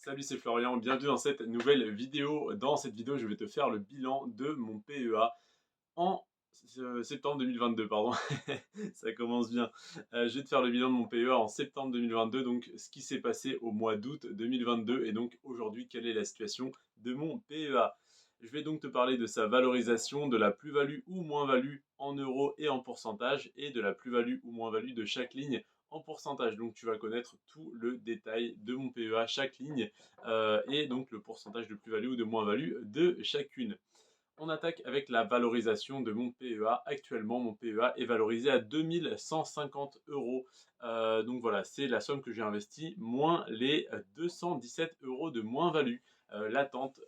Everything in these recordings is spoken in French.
Salut, c'est Florian, bienvenue dans cette nouvelle vidéo. Dans cette vidéo, je vais te faire le bilan de mon PEA en septembre 2022, pardon. Ça commence bien. Je vais te faire le bilan de mon PEA en septembre 2022, donc ce qui s'est passé au mois d'août 2022 et donc aujourd'hui, quelle est la situation de mon PEA. Je vais donc te parler de sa valorisation, de la plus-value ou moins-value en euros et en pourcentage et de la plus-value ou moins-value de chaque ligne en pourcentage. Donc tu vas connaître tout le détail de mon PEA, chaque ligne et donc le pourcentage de plus-value ou de moins-value de chacune. On attaque avec la valorisation de mon PEA. Actuellement, mon PEA est valorisé à 2150 euros. Donc voilà, c'est la somme que j'ai investie, moins les 217 euros de moins-value latente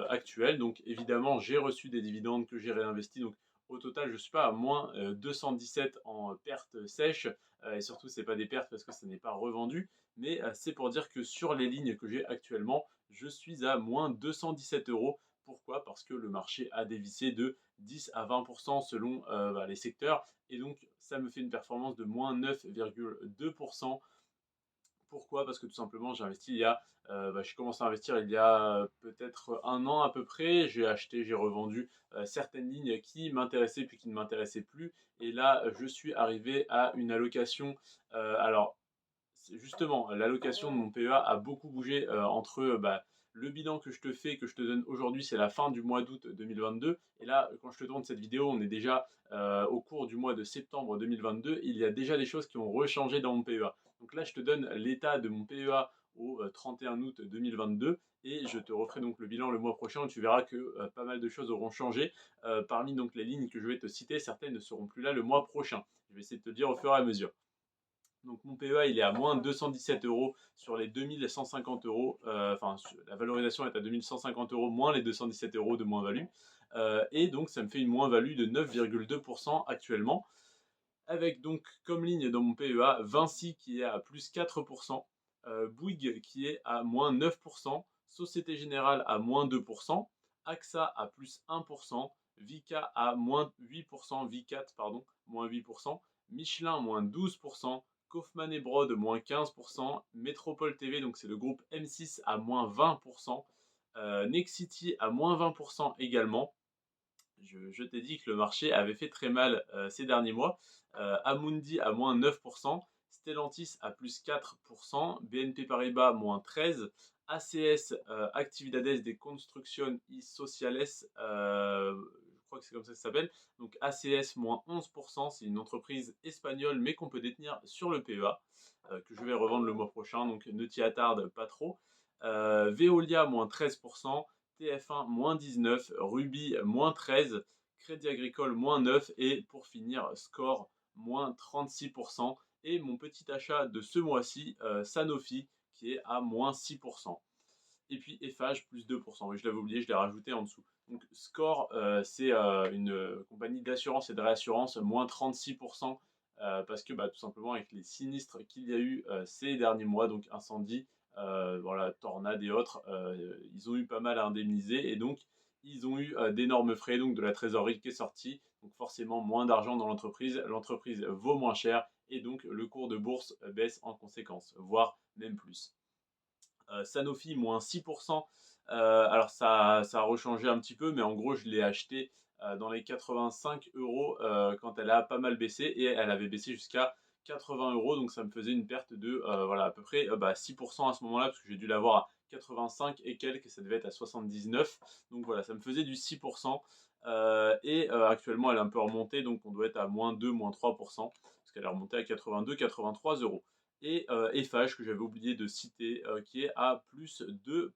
actuelle. Donc évidemment, j'ai reçu des dividendes que j'ai réinvestis. Donc au total, je ne suis pas à moins 217 en perte sèche. Et surtout, ce n'est pas des pertes parce que ça n'est pas revendu. Mais c'est pour dire que sur les lignes que j'ai actuellement, je suis à moins 217 euros. Pourquoi? Parce que le marché a dévissé de 10 à 20% selon les secteurs. Et donc, ça me fait une performance de moins 9,2%. Pourquoi? Parce que tout simplement, j'ai commencé à investir il y a peut-être un an à peu près. J'ai acheté, j'ai revendu certaines lignes qui m'intéressaient puis qui ne m'intéressaient plus. Et là, je suis arrivé à une allocation. Alors, justement, l'allocation de mon PEA a beaucoup bougé entre le bilan que je te fais, que je te donne aujourd'hui, c'est la fin du mois d'août 2022. Et là, quand je te tourne cette vidéo, on est déjà au cours du mois de septembre 2022. Il y a déjà des choses qui ont rechangé dans mon PEA. Donc là, je te donne l'état de mon PEA au 31 août 2022 et je te referai donc le bilan le mois prochain où tu verras que pas mal de choses auront changé. Parmi donc les lignes que je vais te citer, certaines ne seront plus là le mois prochain. Je vais essayer de te dire au fur et à mesure. Donc mon PEA il est à moins 217 euros sur les 2150 euros. Enfin, la valorisation est à 2150 euros moins les 217 euros de moins-value. Et donc ça me fait une moins-value de 9,2% actuellement. Avec donc comme ligne dans mon PEA Vinci qui est à plus 4%, Bouygues qui est à moins 9%, Société Générale à moins 2%, AXA à plus 1%, Vicat à moins 8%, Vicat pardon, moins 8%, Michelin moins 12%, Kaufmann et Broad moins 15%, Métropole TV, donc c'est le groupe M6 à moins 20%, Nexity à moins 20% également. Je t'ai dit que le marché avait fait très mal ces derniers mois. Amundi à moins 9%, Stellantis à plus 4%, BNP Paribas moins 13%, ACS Actividades de Construcción y Sociales, je crois que c'est comme ça que ça s'appelle, donc ACS moins 11%, c'est une entreprise espagnole mais qu'on peut détenir sur le PEA, que je vais revendre le mois prochain, donc ne t'y attarde pas trop. Veolia moins 13%, TF1 moins 19, Ruby moins 13, Crédit Agricole moins 9 et pour finir Score moins 36%. Et mon petit achat de ce mois-ci, Sanofi, qui est à moins 6%. Et puis Eiffage plus 2%. Oui, je l'avais oublié, je l'ai rajouté en dessous. Donc Score, c'est une compagnie d'assurance et de réassurance, moins 36%. Parce que tout simplement avec les sinistres qu'il y a eu ces derniers mois, donc incendie, voilà, tornades et autres, ils ont eu pas mal à indemniser et donc ils ont eu d'énormes frais, donc de la trésorerie qui est sortie, donc forcément moins d'argent dans l'entreprise vaut moins cher et donc le cours de bourse baisse en conséquence, voire même plus. Sanofi moins 6%. Alors ça a rechangé un petit peu, mais en gros je l'ai acheté dans les 85 euros quand elle a pas mal baissé et elle avait baissé jusqu'à 80 euros, donc ça me faisait une perte de voilà, à peu près 6% à ce moment-là, parce que j'ai dû l'avoir à 85 et quelques, ça devait être à 79. Donc voilà, ça me faisait du 6%. Et actuellement elle est un peu remontée, donc on doit être à moins 2, moins 3%, parce qu'elle est remontée à 82, 83 euros. Et Eiffage que j'avais oublié de citer qui est à plus 2%.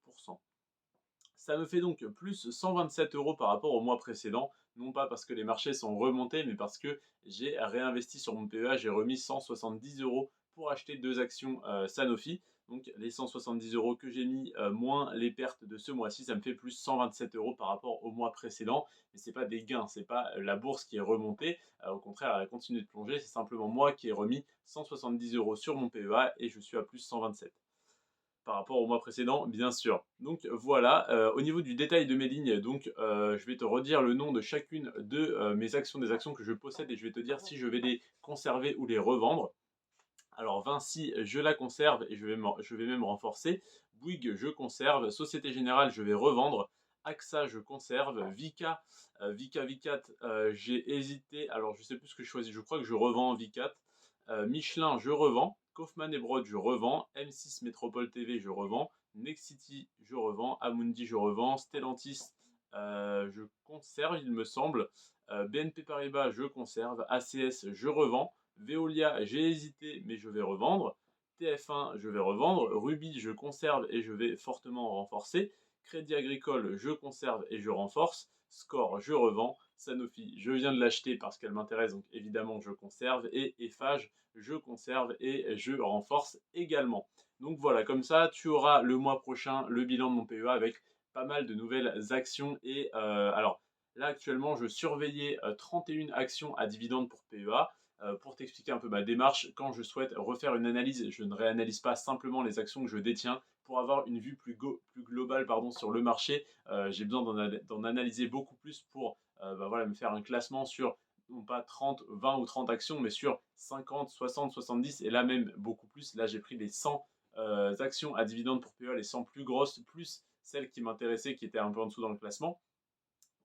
Ça me fait donc plus 127 euros par rapport au mois précédent, non pas parce que les marchés sont remontés, mais parce que j'ai réinvesti sur mon PEA, j'ai remis 170 euros pour acheter deux actions Sanofi. Donc les 170 euros que j'ai mis moins les pertes de ce mois-ci, ça me fait plus 127 euros par rapport au mois précédent. Mais c'est pas des gains, c'est pas la bourse qui est remontée. Au contraire, elle a continué de plonger. C'est simplement moi qui ai remis 170 euros sur mon PEA et je suis à plus 127 par rapport au mois précédent, bien sûr. Donc voilà, au niveau du détail de mes lignes, donc je vais te redire le nom de chacune de mes actions, des actions que je possède, et je vais te dire si je vais les conserver ou les revendre. Alors Vinci, je la conserve et je vais même renforcer. Bouygues, je conserve. Société Générale, je vais revendre. AXA, je conserve. Vicat, Vicat, j'ai hésité. Alors je sais plus ce que je choisis. Je crois que je revends Vicat. Michelin, je revends. Kaufmann et Broad, je revends. M6 Métropole TV, je revends. Nexity, je revends. Amundi, je revends. Stellantis, je conserve, il me semble. BNP Paribas, je conserve. ACS, je revends. Veolia, j'ai hésité, mais je vais revendre. TF1, je vais revendre. Ruby, je conserve et je vais fortement renforcer. Crédit Agricole, je conserve et je renforce. Score, je revends. Sanofi, je viens de l'acheter parce qu'elle m'intéresse, donc évidemment je conserve. Et Eiffage, je conserve et je renforce également. Donc voilà, comme ça, tu auras le mois prochain le bilan de mon PEA avec pas mal de nouvelles actions. Et alors là, actuellement, je surveillais 31 actions à dividendes pour PEA. Pour t'expliquer un peu ma démarche, quand je souhaite refaire une analyse, je ne réanalyse pas simplement les actions que je détiens. Pour avoir une vue plus globale sur le marché, j'ai besoin d'en analyser beaucoup plus pour voilà, me faire un classement sur non pas 30, 20 ou 30 actions, mais sur 50, 60, 70 et là même beaucoup plus. Là, j'ai pris les 100 actions à dividendes pour PEA, les 100 plus grosses, plus celles qui m'intéressaient, qui étaient un peu en dessous dans le classement.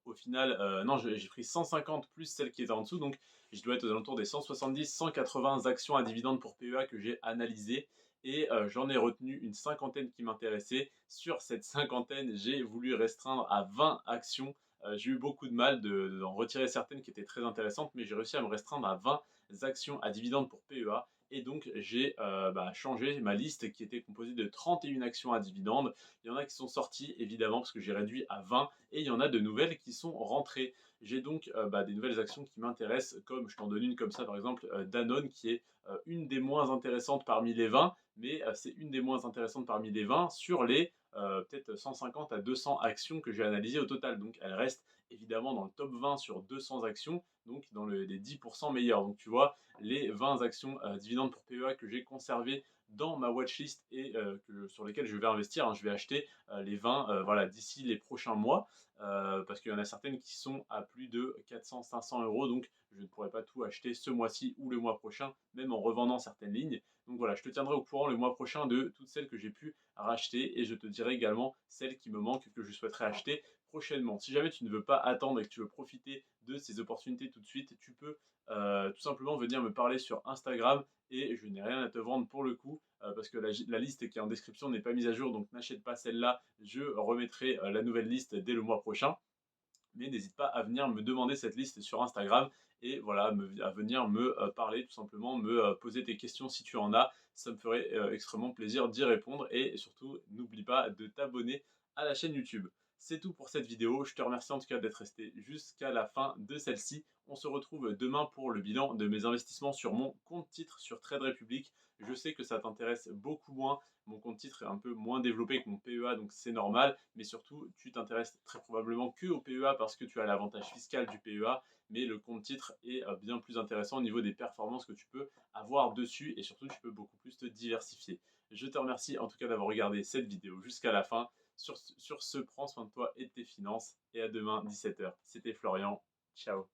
Au final, non, j'ai pris 150 plus celle qui était en dessous, donc je dois être aux alentours des 170, 180 actions à dividendes pour PEA que j'ai analysées et j'en ai retenu une cinquantaine qui m'intéressaient. Sur cette cinquantaine, j'ai voulu restreindre à 20 actions. J'ai eu beaucoup de mal d'en retirer certaines qui étaient très intéressantes, mais j'ai réussi à me restreindre à 20 actions à dividendes pour PEA. Et donc j'ai changé ma liste qui était composée de 31 actions à dividendes. Il y en a qui sont sorties évidemment parce que j'ai réduit à 20 et il y en a de nouvelles qui sont rentrées. J'ai donc des nouvelles actions qui m'intéressent, comme je t'en donne une comme ça par exemple, Danone qui est une des moins intéressantes parmi les 20, mais c'est une des moins intéressantes parmi les 20 sur les peut-être 150 à 200 actions que j'ai analysées au total. Donc elle reste évidemment dans le top 20 sur 200 actions, donc dans les 10% meilleurs. Donc tu vois, les 20 actions dividendes pour PEA que j'ai conservées dans ma watchlist et sur lesquelles je vais investir, hein, je vais acheter les 20 voilà, d'ici les prochains mois, parce qu'il y en a certaines qui sont à plus de 400-500 euros, donc je ne pourrai pas tout acheter ce mois-ci ou le mois prochain, même en revendant certaines lignes. Donc voilà, je te tiendrai au courant le mois prochain de toutes celles que j'ai pu racheter et je te dirai également celles qui me manquent que je souhaiterais acheter prochainement. Si jamais tu ne veux pas attendre et que tu veux profiter de ces opportunités tout de suite, tu peux tout simplement venir me parler sur Instagram et je n'ai rien à te vendre pour le coup parce que la liste qui est en description n'est pas mise à jour, donc n'achète pas celle-là, je remettrai la nouvelle liste dès le mois prochain. Mais n'hésite pas à venir me demander cette liste sur Instagram et voilà, à venir me parler tout simplement, me poser tes questions si tu en as. Ça me ferait extrêmement plaisir d'y répondre et surtout n'oublie pas de t'abonner à la chaîne YouTube. C'est tout pour cette vidéo. Je te remercie en tout cas d'être resté jusqu'à la fin de celle-ci. On se retrouve demain pour le bilan de mes investissements sur mon compte titre sur Trade Republic. Je sais que ça t'intéresse beaucoup moins. Mon compte titre est un peu moins développé que mon PEA, donc c'est normal. Mais surtout, tu t'intéresses très probablement que au PEA parce que tu as l'avantage fiscal du PEA. Mais le compte titre est bien plus intéressant au niveau des performances que tu peux avoir dessus. Et surtout, tu peux beaucoup plus te diversifier. Je te remercie en tout cas d'avoir regardé cette vidéo jusqu'à la fin. Sur ce, prends soin de toi et de tes finances. Et à demain, 17 h. C'était Florian. Ciao.